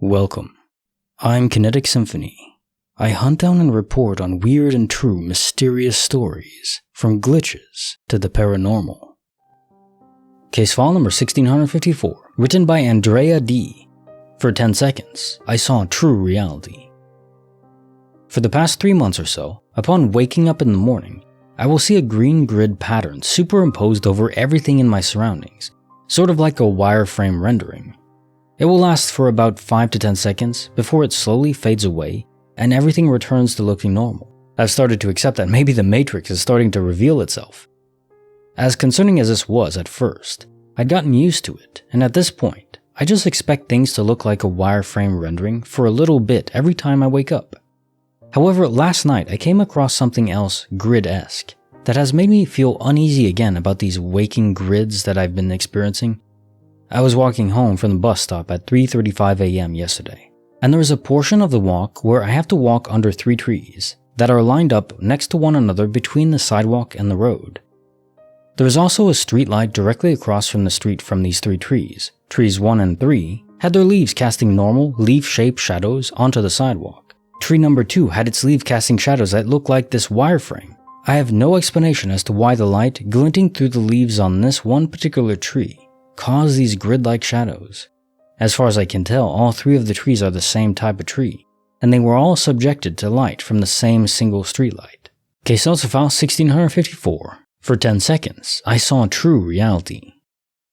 Welcome. I'm Kinetic Symphony. I hunt down and report on weird and true mysterious stories, from glitches to the paranormal. Case file number 1654, written by Andrea D. For 10 seconds, I saw true reality. For the past 3 months or so, upon waking up in the morning, I will see a green grid pattern superimposed over everything in my surroundings, sort of like a wireframe rendering. It will last for about 5 to 10 seconds before it slowly fades away and everything returns to looking normal. I've started to accept that maybe the Matrix is starting to reveal itself. As concerning as this was at first, I'd gotten used to it, and at this point, I just expect things to look like a wireframe rendering for a little bit every time I wake up. However, last night I came across something else grid-esque that has made me feel uneasy again about these waking grids that I've been experiencing. I was walking home from the bus stop at 3:35 a.m. yesterday, and there is a portion of the walk where I have to walk under 3 trees that are lined up next to one another between the sidewalk and the road. There is also a street light directly across from the street from these 3 trees. Trees 1 and 3 had their leaves casting normal, leaf-shaped shadows onto the sidewalk. Tree number 2 had its leaf casting shadows that looked like this wireframe. I have no explanation as to why the light glinting through the leaves on this one particular tree cause these grid-like shadows. As far as I can tell, all 3 of the trees are the same type of tree, and they were all subjected to light from the same single streetlight. Case also file 1654. For 10 seconds, I saw true reality.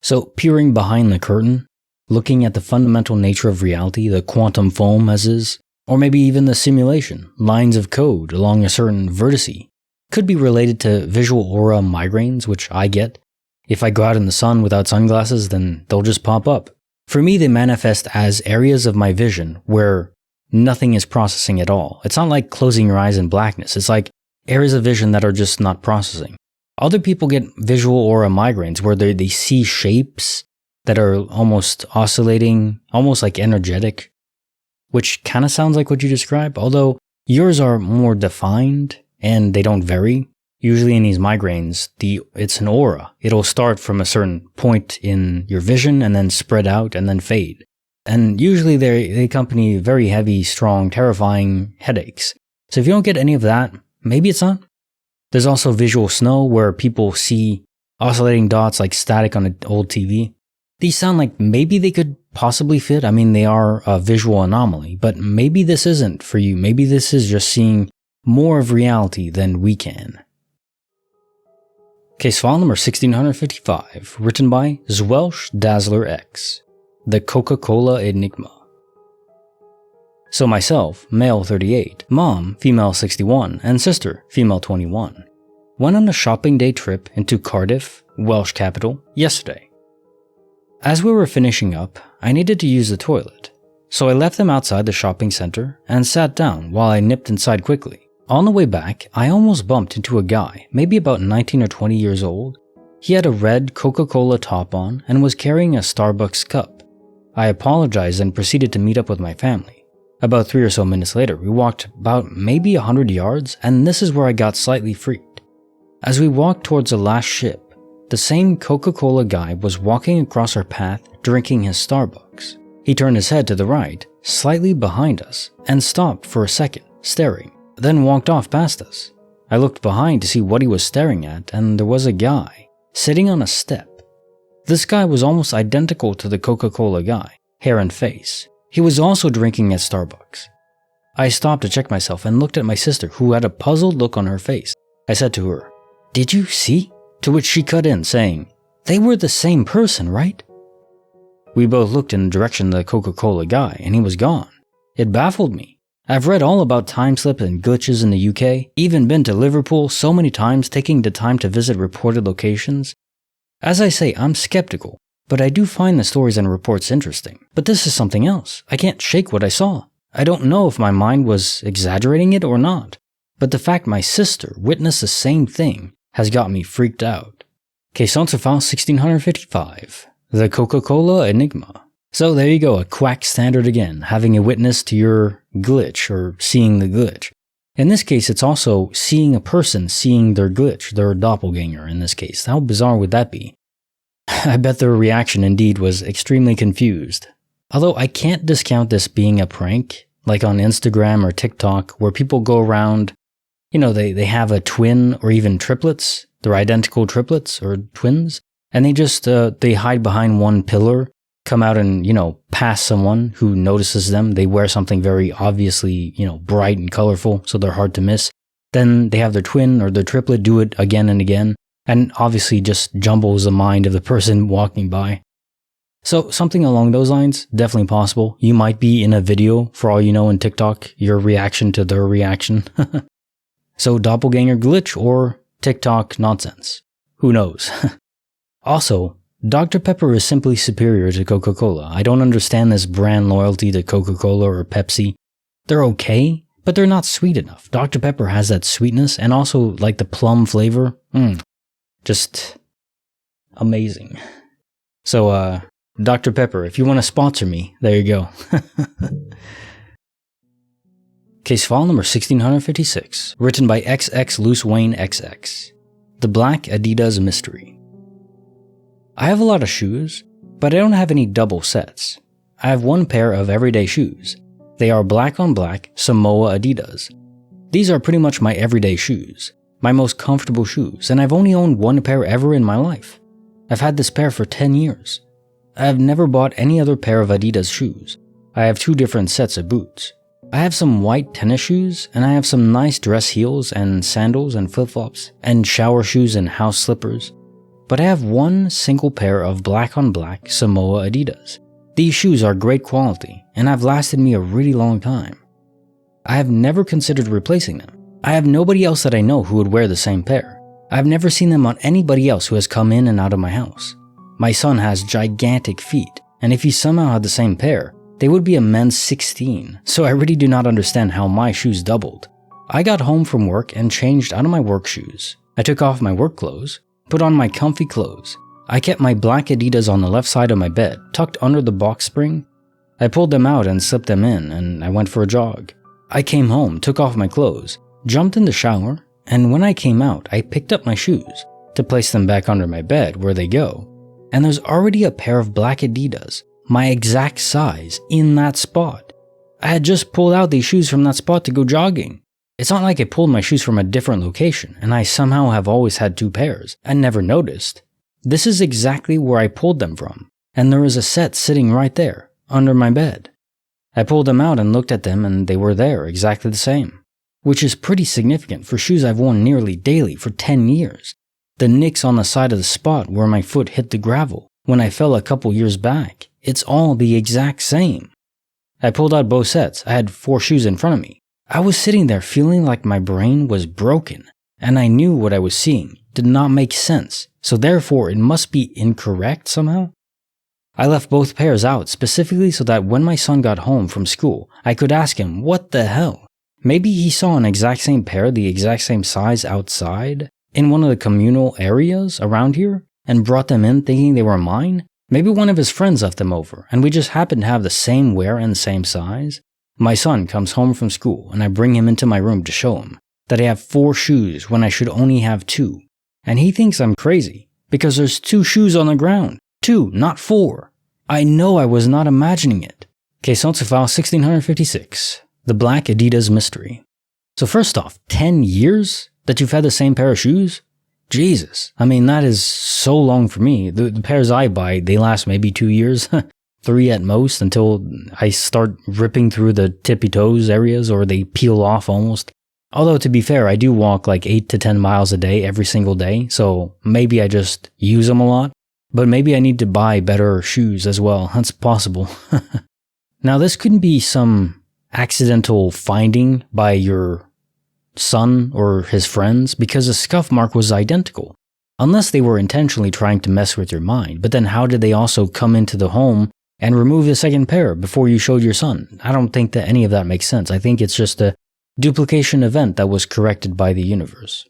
So, peering behind the curtain, looking at the fundamental nature of reality, the quantum foam as is, or maybe even the simulation, lines of code along a certain vertice, could be related to visual aura migraines, which I get. If I go out in the sun without sunglasses, then they'll just pop up. For me, they manifest as areas of my vision where nothing is processing at all. It's not like closing your eyes in blackness. It's like areas of vision that are just not processing. Other people get visual aura migraines where they see shapes that are almost oscillating, almost like energetic, which kind of sounds like what you describe, although yours are more defined and they don't vary. Usually in these migraines, it's an aura. It'll start from a certain point in your vision and then spread out and then fade. And usually they accompany very heavy, strong, terrifying headaches. So if you don't get any of that, maybe it's not. There's also visual snow where people see oscillating dots like static on an old TV. These sound like maybe they could possibly fit. I mean, they are a visual anomaly, but maybe this isn't for you. Maybe this is just seeing more of reality than we can. Case file number 1655, written by XxLuceWaynexX, the Coca-Cola Enigma. So myself, male 38, mom, female 61, and sister, female 21, went on a shopping day trip into Cardiff, Welsh capital, yesterday. As we were finishing up, I needed to use the toilet, so I left them outside the shopping center and sat down while I nipped inside quickly. On the way back, I almost bumped into a guy, maybe about 19 or 20 years old. He had a red Coca-Cola top on and was carrying a Starbucks cup. I apologized and proceeded to meet up with my family. About 3 or so minutes later, we walked about maybe 100 yards, and this is where I got slightly freaked. As we walked towards the last ship, the same Coca-Cola guy was walking across our path drinking his Starbucks. He turned his head to the right, slightly behind us, and stopped for a second, staring, then walked off past us. I looked behind to see what he was staring at, and there was a guy sitting on a step. This guy was almost identical to the Coca-Cola guy, hair and face. He was also drinking at Starbucks. I stopped to check myself and looked at my sister, who had a puzzled look on her face. I said to her, "Did you see?" To which she cut in, saying, "They were the same person, right?" We both looked in the direction of the Coca-Cola guy, and he was gone. It baffled me. I've read all about time slips and glitches in the UK, even been to Liverpool so many times taking the time to visit reported locations. As I say, I'm skeptical, but I do find the stories and reports interesting. But this is something else. I can't shake what I saw. I don't know if my mind was exaggerating it or not, but the fact my sister witnessed the same thing has got me freaked out. Case answer file 1655, the Coca-Cola Enigma. So there you go, a quack standard again, having a witness to your glitch or seeing the glitch. In this case, it's also seeing a person seeing their glitch, their doppelganger in this case. How bizarre would that be? I bet their reaction indeed was extremely confused. Although I can't discount this being a prank, like on Instagram or TikTok, where people go around, they have a twin or even triplets, they're identical triplets or twins, and they hide behind one pillar, come out and, pass someone who notices them. They wear something very obviously, bright and colorful, so they're hard to miss. Then they have their twin or their triplet do it again and again, and obviously just jumbles the mind of the person walking by. So something along those lines, definitely possible. You might be in a video, for all you know, in TikTok, your reaction to their reaction. So doppelganger glitch or TikTok nonsense. Who knows? Also, Dr. Pepper is simply superior to Coca-Cola. I don't understand this brand loyalty to Coca-Cola or Pepsi. They're okay, but they're not sweet enough. Dr. Pepper has that sweetness and also like the plum flavor. Just amazing. So, Dr. Pepper, if you want to sponsor me, there you go. Case file number 1656, written by XxLuceWaynexX. The Black Adidas Mystery. I have a lot of shoes, but I don't have any double sets. I have one pair of everyday shoes. They are black on black Samoa Adidas. These are pretty much my everyday shoes, my most comfortable shoes, and I've only owned one pair ever in my life. I've had this pair for 10 years. I have never bought any other pair of Adidas shoes. I have 2 different sets of boots. I have some white tennis shoes, and I have some nice dress heels and sandals and flip-flops, and shower shoes and house slippers. But I have one single pair of black on black Samoa Adidas. These shoes are great quality, and have lasted me a really long time. I have never considered replacing them. I have nobody else that I know who would wear the same pair. I have never seen them on anybody else who has come in and out of my house. My son has gigantic feet, and if he somehow had the same pair, they would be a men's 16, so I really do not understand how my shoes doubled. I got home from work and changed out of my work shoes. I took off my work clothes, put on my comfy clothes. I kept my black Adidas on the left side of my bed, tucked under the box spring. I pulled them out and slipped them in, and I went for a jog. I came home, took off my clothes, jumped in the shower, and when I came out, I picked up my shoes to place them back under my bed where they go. And there's already a pair of black Adidas, my exact size, in that spot. I had just pulled out these shoes from that spot to go jogging. It's not like I pulled my shoes from a different location and I somehow have always had 2 pairs and never noticed. This is exactly where I pulled them from, and there is a set sitting right there, under my bed. I pulled them out and looked at them and they were there, exactly the same. Which is pretty significant for shoes I've worn nearly daily for 10 years. The nicks on the side of the spot where my foot hit the gravel when I fell a couple years back, it's all the exact same. I pulled out both sets. I had 4 shoes in front of me. I was sitting there feeling like my brain was broken, and I knew what I was seeing did not make sense, so therefore it must be incorrect somehow. I left both pairs out specifically so that when my son got home from school, I could ask him, what the hell? Maybe he saw an exact same pair, the exact same size outside, in one of the communal areas around here, and brought them in thinking they were mine. Maybe one of his friends left them over, and we just happened to have the same wear and the same size. My son comes home from school, and I bring him into my room to show him that I have 4 shoes when I should only have 2. And he thinks I'm crazy, because there's 2 shoes on the ground. 2, not 4. I know I was not imagining it. Case file 1656. The Black Adidas Mystery. So first off, 10 years that you've had the same pair of shoes? Jesus. I mean, that is so long for me. The pairs I buy, they last maybe 2 years. 3 at most, until I start ripping through the tippy toes areas or they peel off almost. Although to be fair, I do walk like 8 to 10 miles a day every single day, so maybe I just use them a lot. But maybe I need to buy better shoes as well. That's possible. Now this couldn't be some accidental finding by your son or his friends, because the scuff mark was identical. Unless they were intentionally trying to mess with your mind. But then how did they also come into the home and remove the second pair before you showed your son? I don't think that any of that makes sense. I think it's just a duplication event that was corrected by the universe.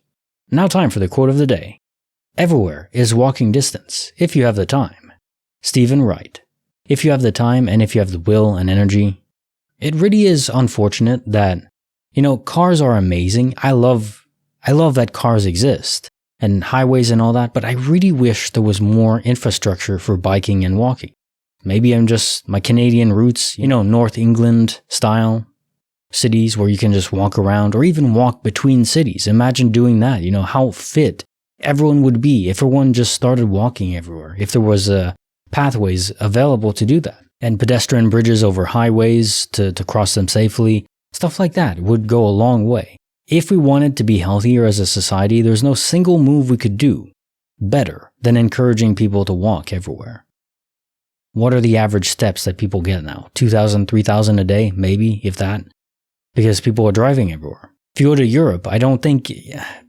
Now time for the quote of the day. Everywhere is walking distance, if you have the time. Stephen Wright. If you have the time and if you have the will and energy. It really is unfortunate that, cars are amazing. I love that cars exist and highways and all that, but I really wish there was more infrastructure for biking and walking. Maybe I'm just my Canadian roots, North England style cities where you can just walk around or even walk between cities. Imagine doing that, how fit everyone would be if everyone just started walking everywhere, if there was pathways available to do that, and pedestrian bridges over highways to cross them safely. Stuff like that would go a long way. If we wanted to be healthier as a society, there's no single move we could do better than encouraging people to walk everywhere. What are the average steps that people get now? 2,000, 3,000 a day, maybe, if that, because people are driving everywhere. If you go to Europe, I don't think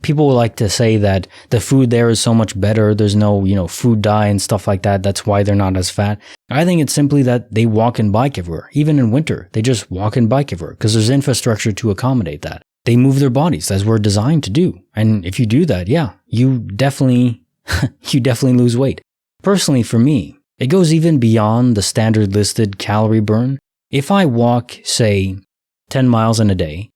people like to say that the food there is so much better. There's no, food dye and stuff like that. That's why they're not as fat. I think it's simply that they walk and bike everywhere. Even in winter, they just walk and bike everywhere because there's infrastructure to accommodate that. They move their bodies as we're designed to do. And if you do that, you definitely lose weight. Personally, for me, it goes even beyond the standard listed calorie burn. If I walk, say, 10 miles in a day,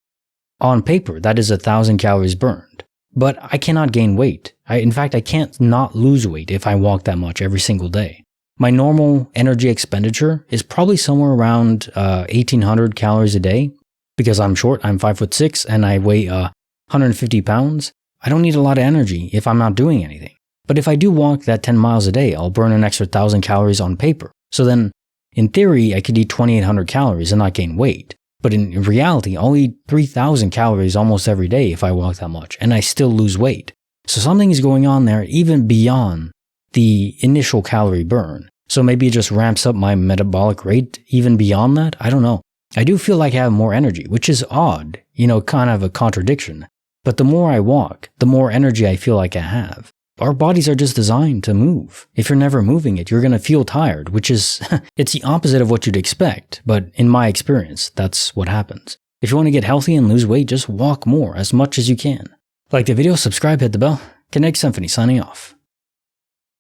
on paper, that is 1,000 calories burned. But I cannot gain weight. In fact, I can't not lose weight if I walk that much every single day. My normal energy expenditure is probably somewhere around 1,800 calories a day. Because I'm short, I'm 5'6", and I weigh 150 pounds. I don't need a lot of energy if I'm not doing anything. But if I do walk that 10 miles a day, I'll burn an extra 1,000 calories on paper. So then, in theory, I could eat 2,800 calories and not gain weight. But in reality, I'll eat 3,000 calories almost every day if I walk that much, and I still lose weight. So something is going on there even beyond the initial calorie burn. So maybe it just ramps up my metabolic rate even beyond that? I don't know. I do feel like I have more energy, which is odd, kind of a contradiction. But the more I walk, the more energy I feel like I have. Our bodies are just designed to move. If you're never moving it, you're going to feel tired, which is, it's the opposite of what you'd expect. But in my experience, that's what happens. If you want to get healthy and lose weight, just walk more as much as you can. Like the video, subscribe, hit the bell. Kinetic Symphony signing off.